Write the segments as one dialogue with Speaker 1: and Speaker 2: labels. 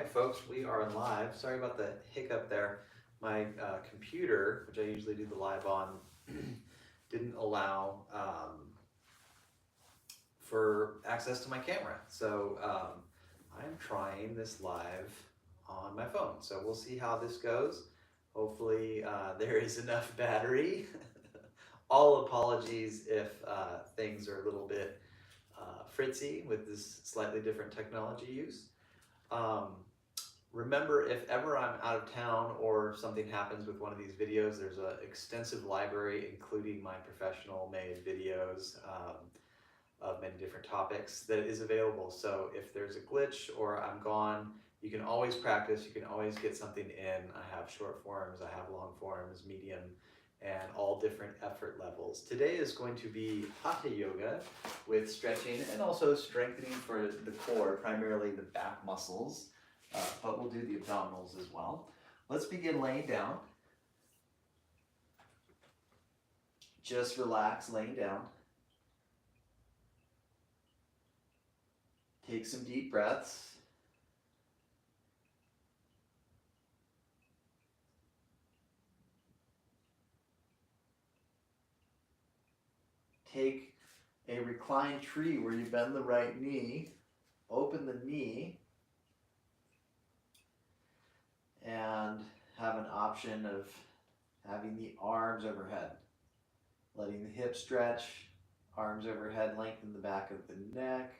Speaker 1: folks, we are live. Sorry about the hiccup there. My computer, which I usually do the live on, didn't allow for access to my camera. So I'm trying this live on my phone. So we'll see how this goes. Hopefully there is enough battery. All apologies if things are a little bit fritzy with this slightly different technology use. Remember, if ever I'm out of town or something happens with one of these videos, there's an extensive library, including my professional made videos of many different topics that is available. So if there's a glitch or I'm gone, you can always practice, you can always get something in. I have short forms, I have long forms, medium, and all different effort levels. Today is going to be Hatha Yoga with stretching and also strengthening for the core, primarily the back muscles, but we'll do the abdominals as well. Let's begin laying down. Just relax laying down. Take some deep breaths. Take a reclined tree where you bend the right knee, open the knee, and have an option of having the arms overhead. Letting the hips stretch, arms overhead, lengthen the back of the neck.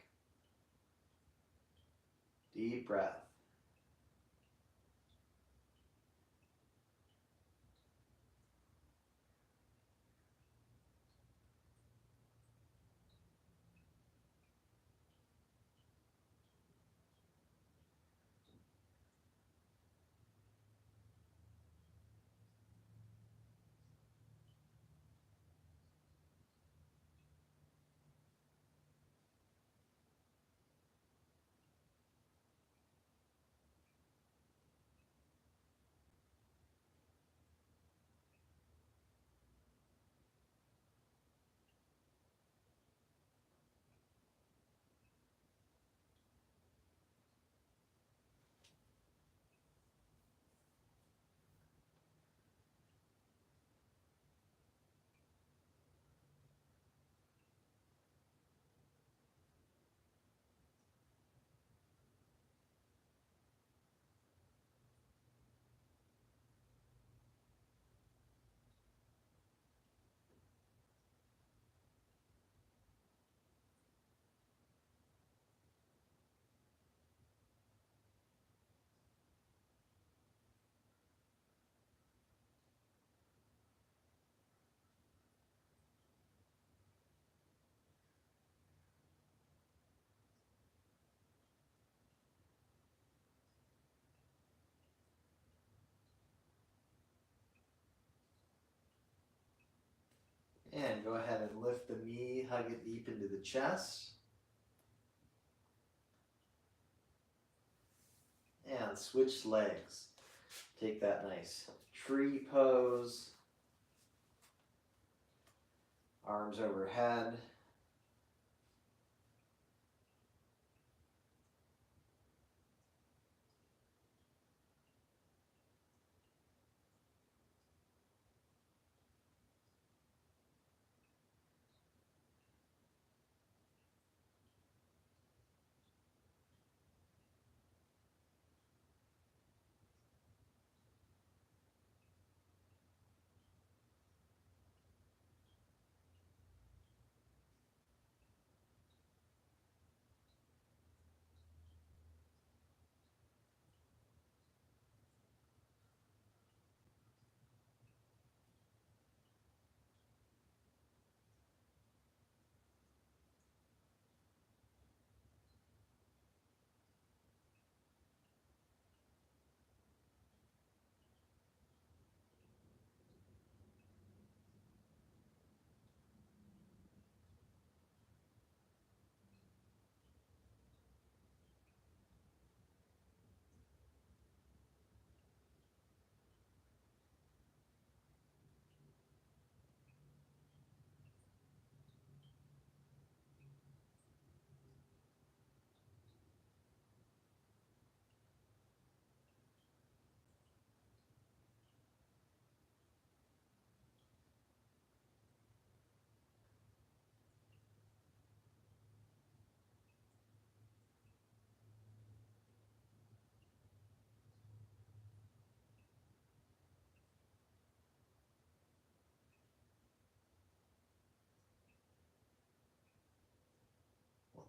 Speaker 1: Deep breath. And go ahead and lift the knee, hug it deep into the chest. And switch legs. Take that nice tree pose. Arms overhead.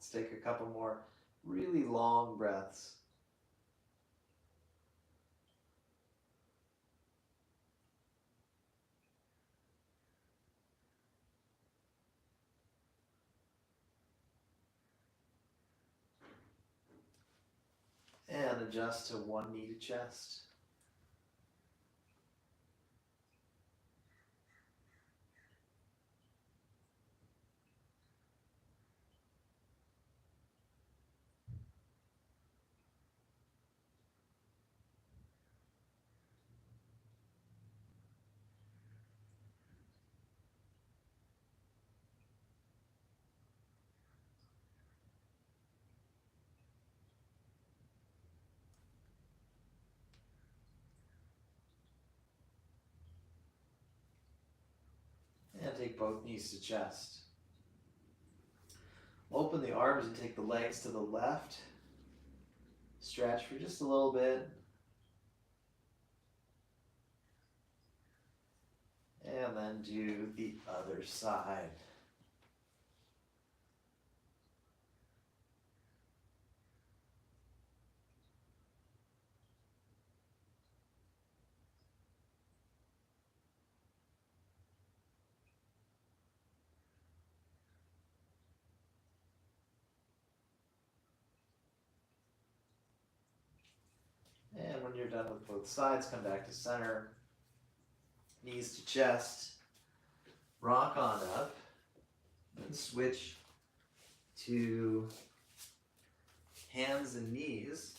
Speaker 1: Let's take a couple more really long breaths. And adjust to one knee to chest. And take both knees to chest. Open the arms and take the legs to the left. Stretch for just a little bit. And then do the other side. And when you're done with both sides, come back to center. Knees to chest. Rock on up. And switch to hands and knees.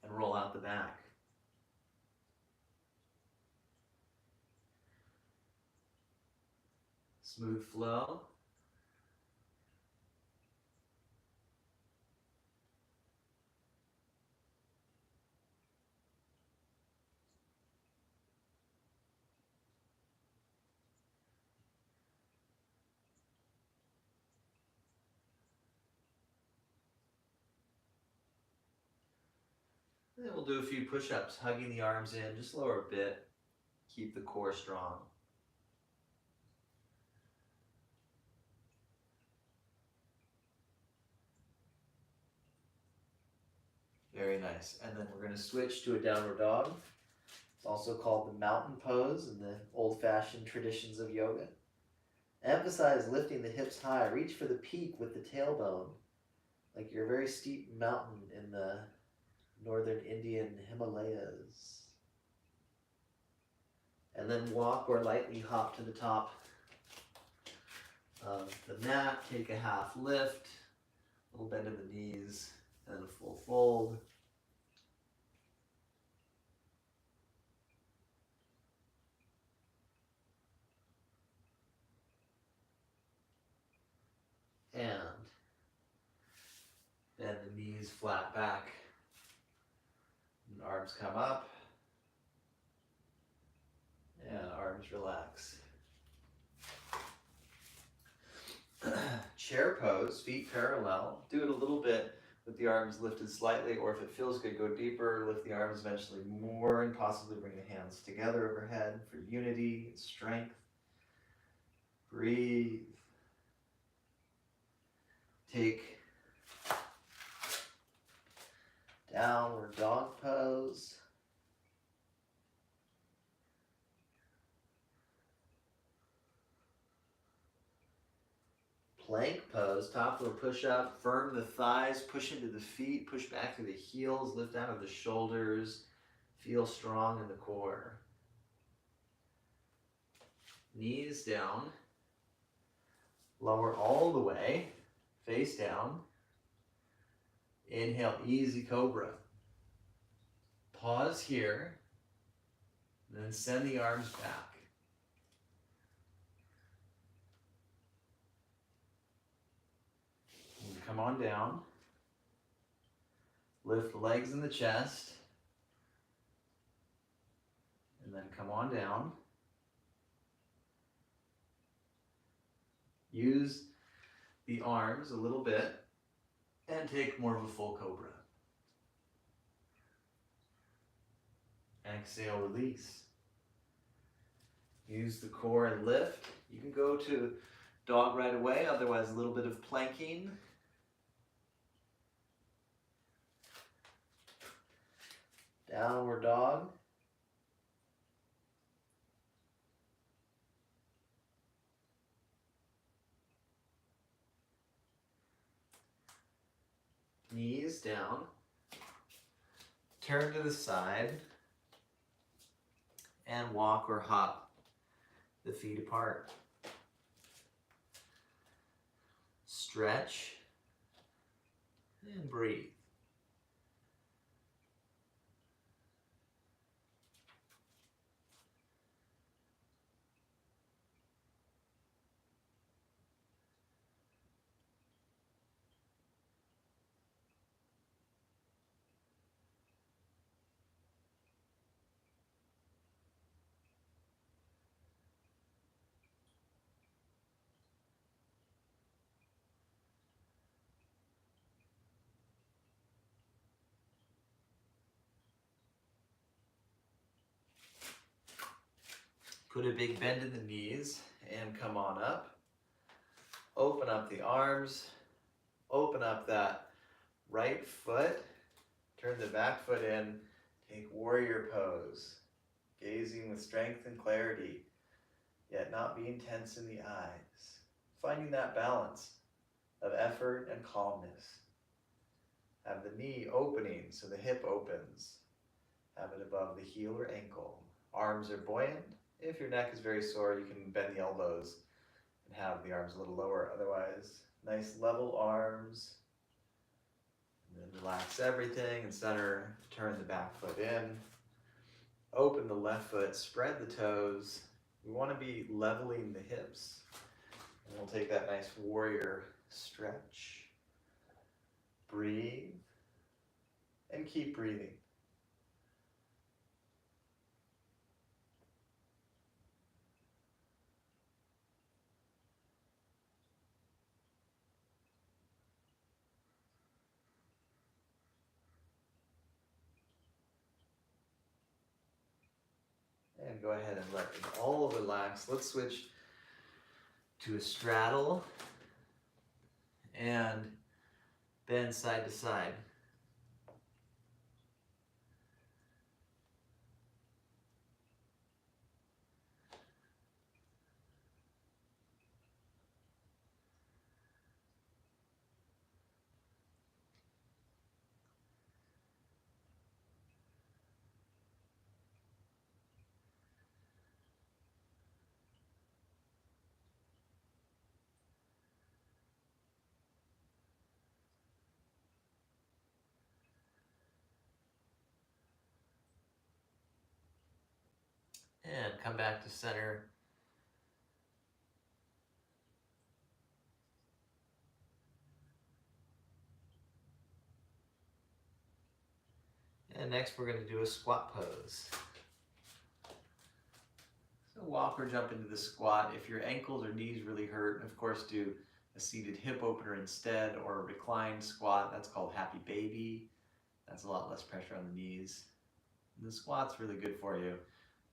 Speaker 1: And roll out the back. Smooth flow. And then we'll do a few push-ups, hugging the arms in, just lower a bit. Keep the core strong. Very nice. And then we're going to switch to a downward dog. It's also called the mountain pose in the old-fashioned traditions of yoga. Emphasize lifting the hips high. Reach for the peak with the tailbone, like you're a very steep mountain in the northern Indian Himalayas. And then walk or lightly hop to the top of the mat. Take a half lift, a little bend of the knees, and a full fold. And bend the knees flat back. And arms come up. And arms relax. Chair pose, feet parallel. Do it a little bit with the arms lifted slightly, or if it feels good, go deeper. Lift the arms eventually more and possibly bring the hands together overhead for unity and strength. Breathe. Take downward dog pose. Plank pose, top floor push up, firm the thighs, push into the feet, push back through the heels, lift out of the shoulders, feel strong in the core. Knees down, lower all the way, face down. Inhale, easy Cobra. Pause here, and then send the arms back. Come on down. Lift the legs in the chest. And then come on down. Use the arms a little bit and take more of a full Cobra. Exhale, release. Use the core and lift. You can go to dog right away, otherwise a little bit of planking. Downward dog. Knees down. Turn to the side and walk or hop the feet apart. Stretch and breathe. Put a big bend in the knees and come on up. Open up the arms. Open up that right foot. Turn the back foot in. Take warrior pose. Gazing with strength and clarity, yet not being tense in the eyes. Finding that balance of effort and calmness. Have the knee opening so the hip opens. Have it above the heel or ankle. Arms are buoyant. If your neck is very sore, you can bend the elbows and have the arms a little lower. Otherwise, nice level arms. And then relax everything and center. Turn the back foot in. Open the left foot, spread the toes. We want to be leveling the hips. And we'll take that nice warrior stretch. Breathe. And keep breathing. And go ahead and let it all relax. Let's switch to a straddle and bend side to side. And come back to center. And next we're going to do a squat pose. So walk or jump into the squat. If your ankles or knees really hurt, of course do a seated hip opener instead, or a reclined squat. That's called happy baby. That's a lot less pressure on the knees. And the squat's really good for you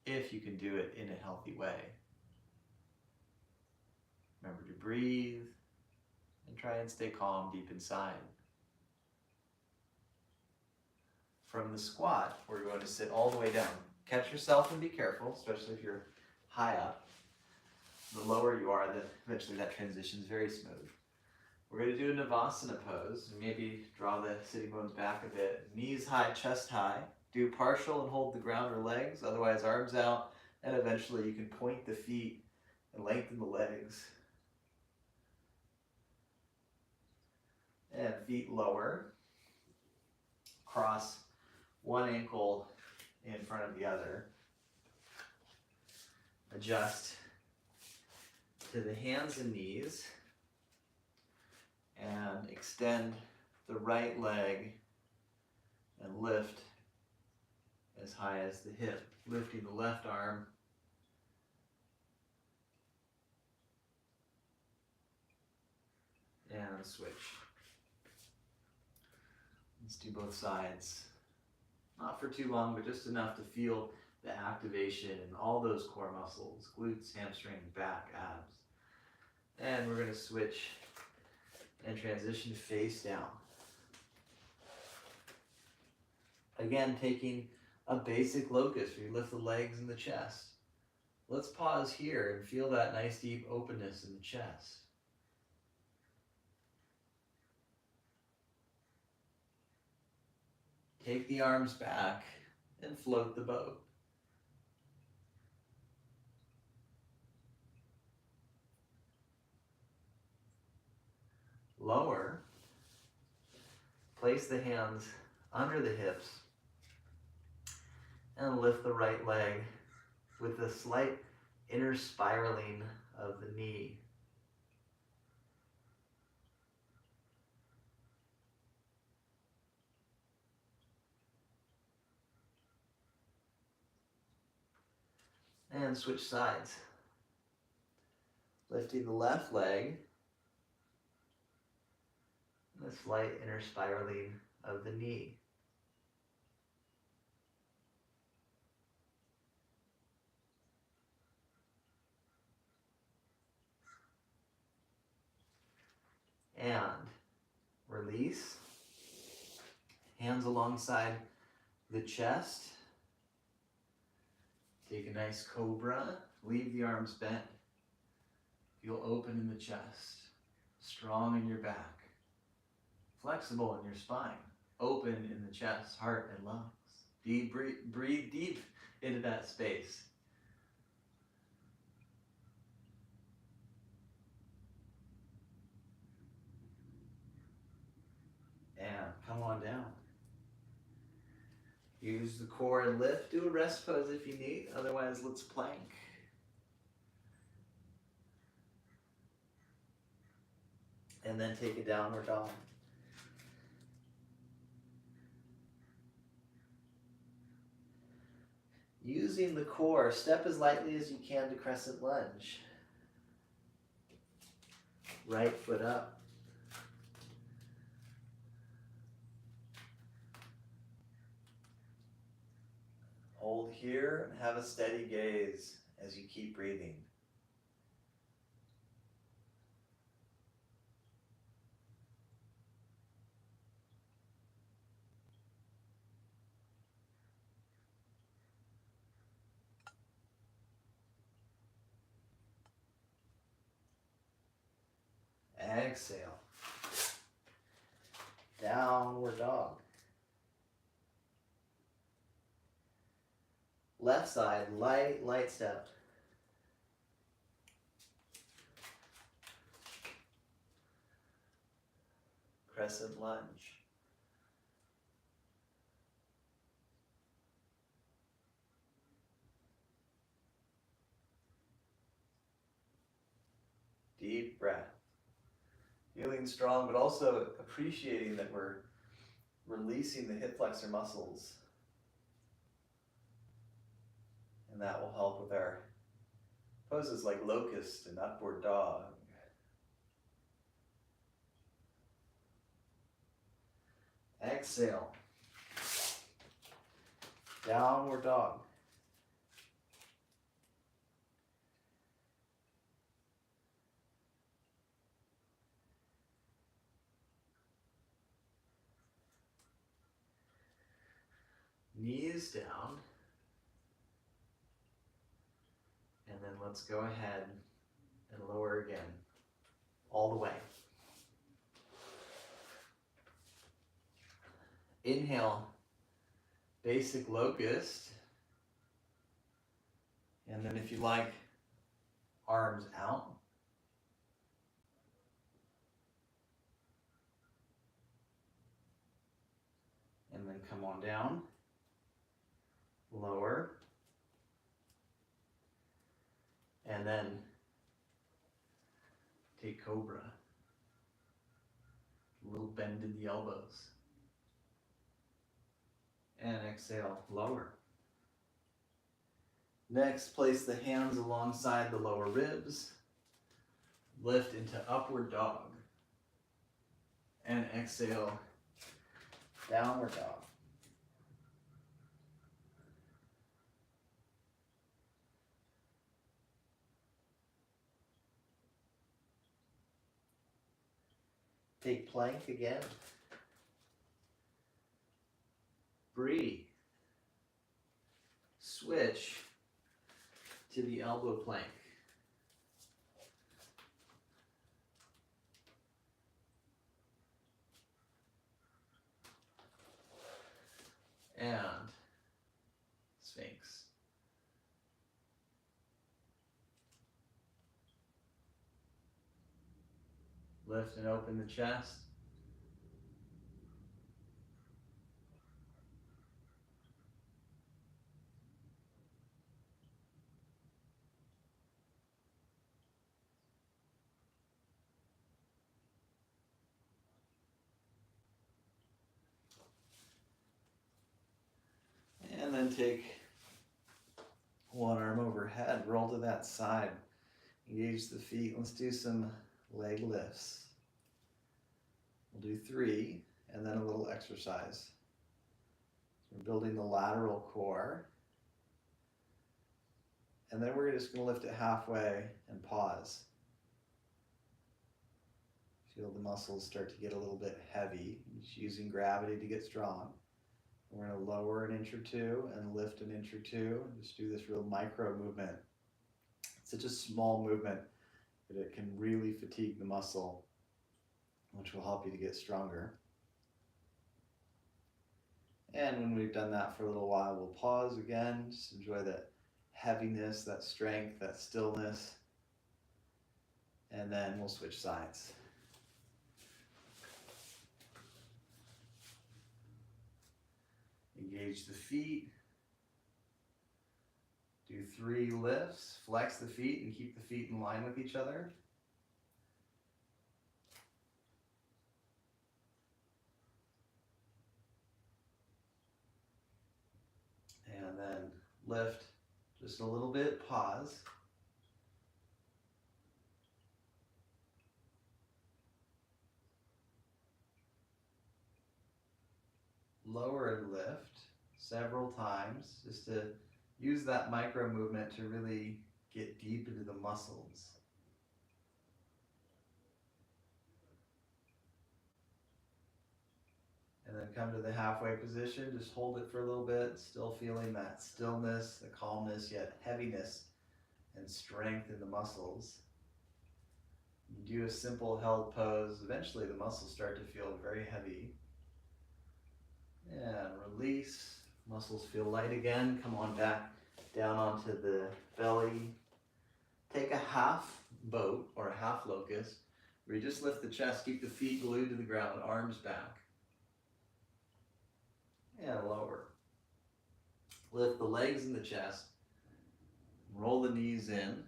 Speaker 1: if you can do it in a healthy way. Remember to breathe and try and stay calm deep inside. From the squat, we're going to sit all the way down. Catch yourself and be careful, especially if you're high up. The lower you are, eventually that transition is very smooth. We're going to do a Navasana pose, and maybe draw the sitting bones back a bit. Knees high, chest high. Do partial and hold the ground or legs, otherwise arms out, and eventually you can point the feet and lengthen the legs. And feet lower. Cross one ankle in front of the other. Adjust to the hands and knees. And extend the right leg and lift as high as the hip. Lifting the left arm. And switch. Let's do both sides. Not for too long, but just enough to feel the activation in all those core muscles, glutes, hamstring, back, abs. And we're going to switch and transition face down. Again, taking a basic locust where you lift the legs and the chest. Let's pause here and feel that nice deep openness in the chest. Take the arms back and float the boat. Lower. Place the hands under the hips and lift the right leg with a slight inner spiraling of the knee. And switch sides. Lifting the left leg, and a slight inner spiraling of the knee. And release. Hands alongside the chest. Take a nice cobra. Leave the arms bent. Feel open in the chest. Strong in your back. Flexible in your spine. Open in the chest, heart, and lungs. Breathe deep into that space. And come on down. Use the core and lift. Do a rest pose if you need. Otherwise, let's plank. And then take a downward dog. Using the core, step as lightly as you can to Crescent Lunge. Right foot up. Hold here and have a steady gaze as you keep breathing. Exhale. Downward dog. Left side, light step. Crescent lunge. Deep breath. Feeling strong, but also appreciating that we're releasing the hip flexor muscles. And that will help with our poses like Locust and Upward Dog. Exhale. Downward Dog. Knees down. And then let's go ahead and lower again, all the way. Inhale, basic locust. And then if you like, arms out. And then come on down, lower. And then take Cobra. A little bend in the elbows. And exhale, lower. Next, place the hands alongside the lower ribs. Lift into Upward Dog. And exhale, Downward Dog. Take plank again. Breathe. Switch to the elbow plank. And Sphinx. Lift and open the chest. And then take one arm overhead, roll to that side. Engage the feet. Let's do some leg lifts. We'll do 3 and then a little exercise. So we're building the lateral core. And then we're just going to lift it halfway and pause. Feel the muscles start to get a little bit heavy. Just using gravity to get strong. We're going to lower an inch or 2 and lift an inch or 2. Just do this real micro movement. It's such a small movement that it can really fatigue the muscle, which will help you to get stronger. And when we've done that for a little while, we'll pause again. Just enjoy that heaviness, that strength, that stillness. And then we'll switch sides. Engage the feet. Do 3 lifts. Flex the feet and keep the feet in line with each other. And then lift just a little bit, pause. Lower and lift several times, just to use that micro movement to really get deep into the muscles. And then come to the halfway position, just hold it for a little bit, still feeling that stillness, the calmness, yet heaviness and strength in the muscles. You do a simple held pose, eventually the muscles start to feel very heavy. And release, muscles feel light again, come on back down onto the belly. Take a half boat or a half locust, where you just lift the chest, keep the feet glued to the ground, arms back. And lower. Lift the legs in the chest, roll the knees in.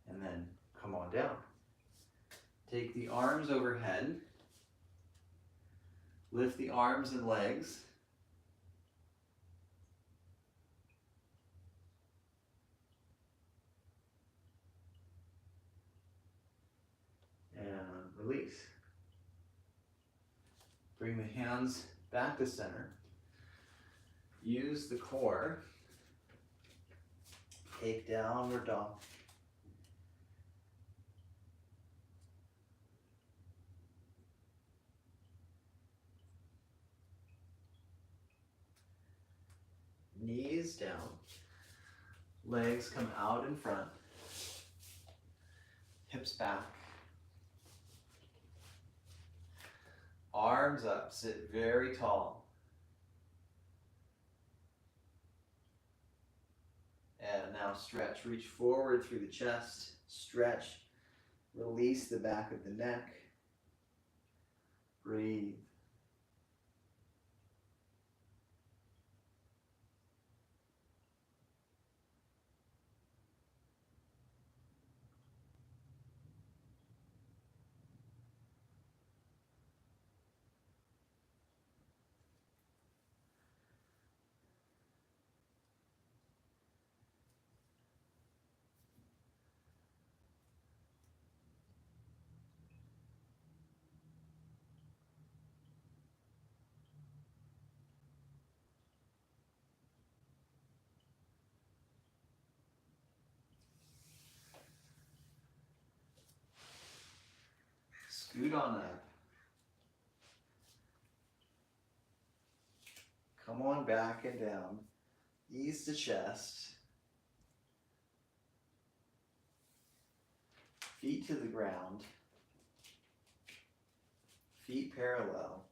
Speaker 1: And then come on down. Take the arms overhead. Lift the arms and legs. And release. Bring the hands back to center. Use the core. Take downward dog. Knees down. Legs come out in front. Hips back. Arms up, sit very tall. And now stretch, reach forward through the chest, stretch, release the back of the neck. Breathe. Scoot on up. Come on back and down. Ease the chest. Feet to the ground. Feet parallel.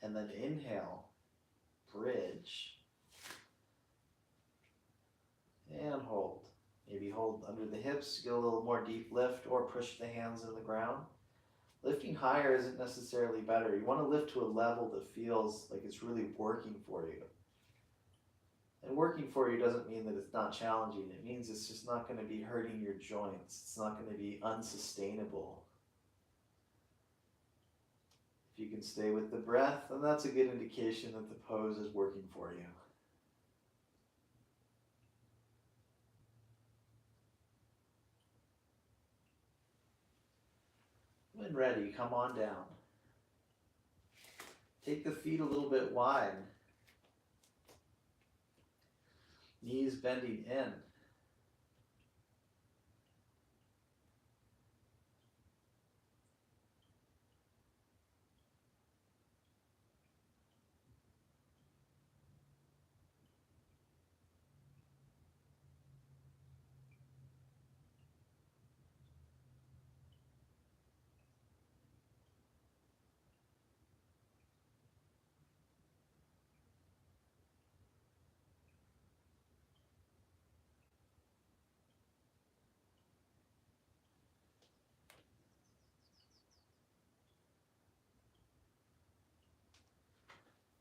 Speaker 1: And then inhale, bridge, and hold. Maybe hold under the hips, get a little more deep lift, or push the hands in the ground. Lifting higher isn't necessarily better. You want to lift to a level that feels like it's really working for you. And working for you doesn't mean that it's not challenging. It means it's just not going to be hurting your joints. It's not going to be unsustainable. If you can stay with the breath, then that's a good indication that the pose is working for you. When ready, come on down. Take the feet a little bit wide. Knees bending in.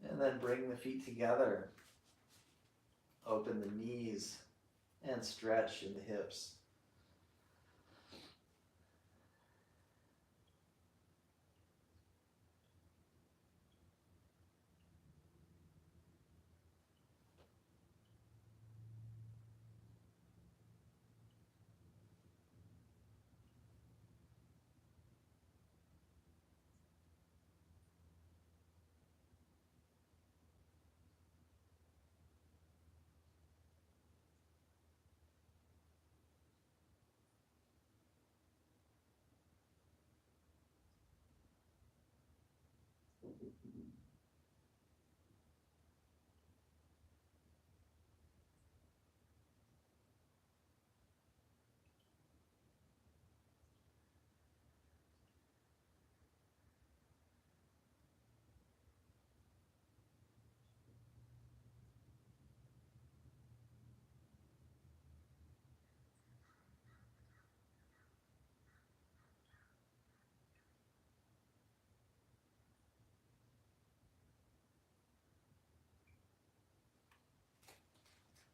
Speaker 1: And then bring the feet together. Open the knees and stretch in the hips.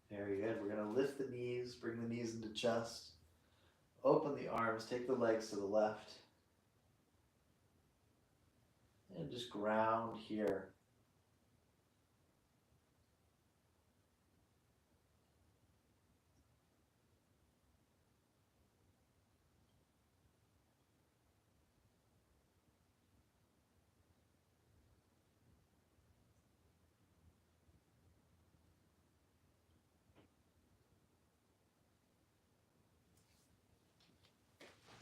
Speaker 1: Very good. We're going to lift the knees, bring the knees into chest. Open the arms, take the legs to the left. And just ground here.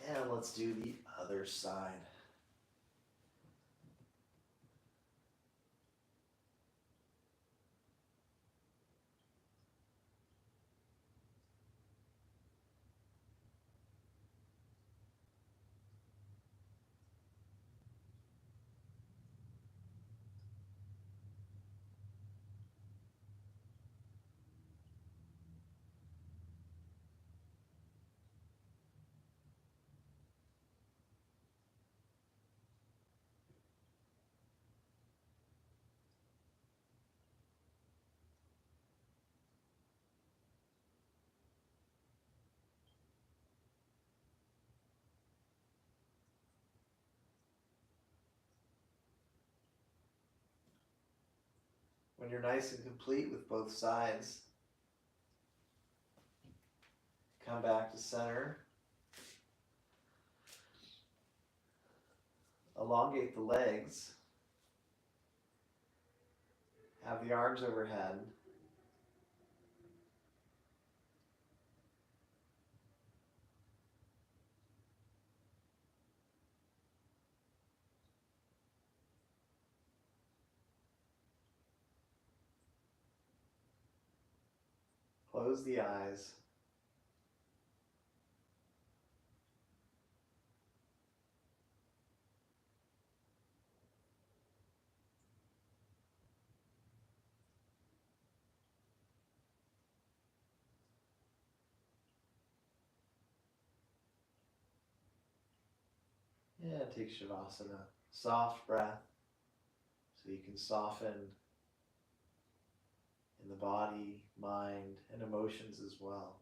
Speaker 1: And let's do the other side. When you're nice and complete with both sides, come back to center. Elongate the legs. Have the arms overhead. close the eyes. And take Shavasana, soft breath, so you can soften in the body, mind, and emotions as well.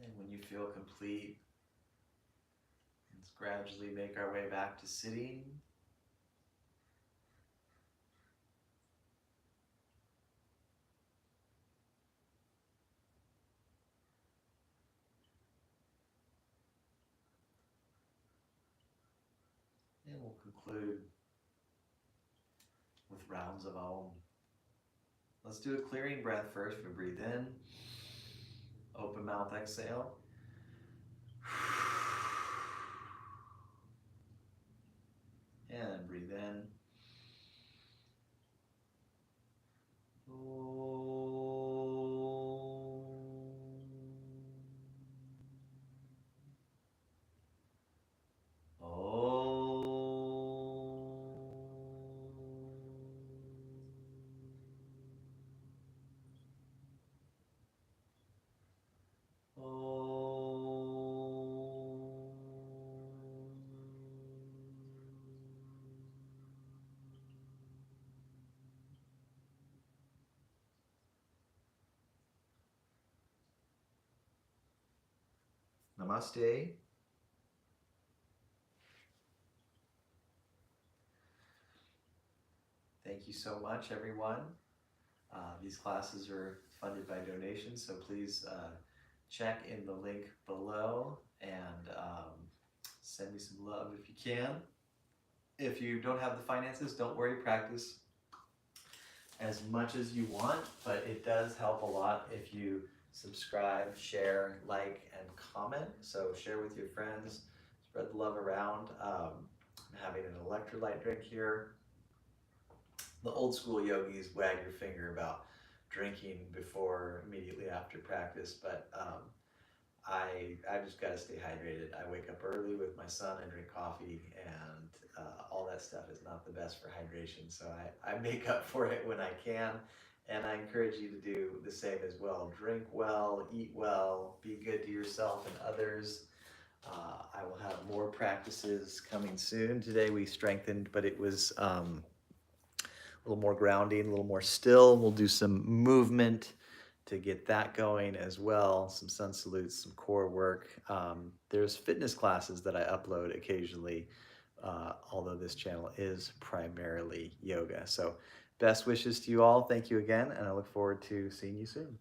Speaker 1: And when you feel complete, let's gradually make our way back to sitting. And we'll conclude with rounds of Om. Let's do a clearing breath first. We breathe in, open mouth, exhale. And breathe in. Namaste. Thank you so much, everyone. These classes are funded by donations, so please check in the link below and send me some love if you can. If you don't have the finances, don't worry, practice as much as you want, but it does help a lot if you subscribe, share, like, and comment. So share with your friends, spread the love around. I'm having an electrolyte drink here. The old school yogis wag your finger about drinking before, immediately after practice, but I just got to stay hydrated. I wake up early with my son, I drink coffee, and all that stuff is not the best for hydration. So I make up for it when I can, and I encourage you to do the same as well. Drink well, eat well, be good to yourself and others. I will have more practices coming soon. Today we strengthened, but it was a little more grounding, a little more still. We'll do some movement to get that going as well. Some sun salutes, some core work. There's fitness classes that I upload occasionally, although this channel is primarily yoga. So best wishes to you all. Thank you again, and I look forward to seeing you soon.